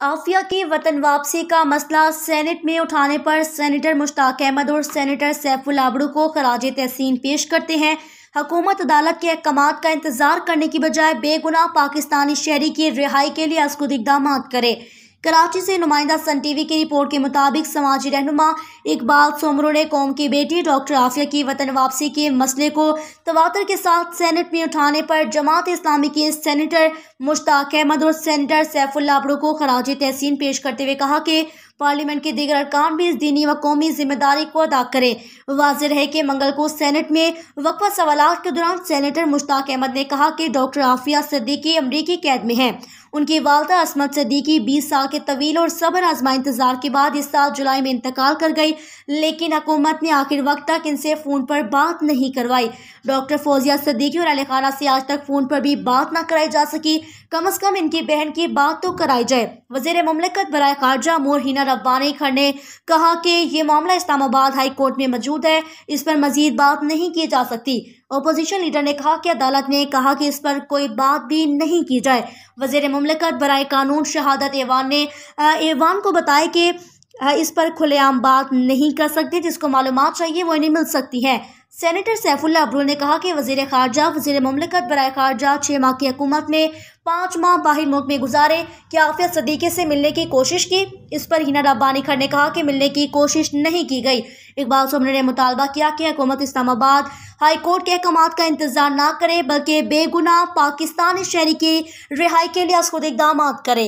आफिया की वतन वापसी का मसला सेनेट में उठाने पर सेनेटर मुश्ताक अहमद और सेनेटर सैफुल आबरू को खराज तहसीन पेश करते हैं। हुकूमत अदालत के अहकामात का इंतजार करने की बजाय बेगुनाह पाकिस्तानी शहरी की रिहाई के लिए अज़खुद इक़दाम करे। कराची से नुमाइंदा सन टीवी की रिपोर्ट के मुताबिक समाजी रहनुमा इकबाल सोमरो ने कौम की बेटी डॉक्टर आफिया की वतन वापसी के मसले को तवातर के साथ सेनेट में उठाने पर जमात इस्लामी के सेनेटर मुश्ताक अहमद और सेनेटर सैफुल्लाह आबरू को खराज तहसीन पेश करते हुए कहा कि पार्लियामेंट के दीगर अरकान भी इस दीनी व कौमी जिम्मेदारी को अदा करें। वाज़ेह है कि मंगल को सेनेट में वक्फा सवालात के दौरान सेनेटर मुश्ताक अहमद ने कहा कि डॉक्टर आफिया सिद्दीकी अमरीकी कैद में हैं। उनकी वालदा असमत सिद्दीकी 20 साल के तवील और सब्र आजमा इंतजार के बाद इस साल जुलाई में इंतकाल कर गई, लेकिन हुकूमत ने आखिर वक्त तक इनसे फ़ोन पर बात नहीं करवाई। डॉक्टर फौजिया सिद्दीकी और अहले खाना से आज तक फ़ोन पर भी बात न कराई जा सकी। कम अज़ कम इनकी बहन की बात तो कराई जाए। वज़ीर मुमलिकत बराए खारजा अमूर हिना रब्बानी खर ने कहा कि ये मामला इस्लामाबाद हाई कोर्ट में मौजूद है, इस पर मजीद बात नहीं की जा सकती। अपोजिशन लीडर ने कहा कि अदालत ने कहा कि इस पर कोई बात भी नहीं की जाए। वज़ीर मुमलिकत बराए कानून शहादत ऐवान ने ऐवान को बताया कि इस पर खुलेआम बात नहीं कर सकते, जिसको मालूमात चाहिए वो इन्हें मिल सकती है। सेनेटर सैफुल्लाह आबरू ने कहा कि वज़ीर खारजा वज़ीर मुमलिकत बराए खारजा 6 माह की हुकूमत में 5 माह बाहर मुल्क में गुजारे, क्या आफिया सिद्दीकी से मिलने की कोशिश की? इस पर हिना रब्बानी खर ने कहा कि मिलने की कोशिश नहीं की गई। इकबाल सोमरो ने मुतालबा किया कि हुकूमत इस्लामाबाद हाई कोर्ट के अहकामात का इंतजार न करे, बल्कि बेगुनाह पाकिस्तानी शहरी की रिहाई के लिए अज़खुद इक़दाम करे।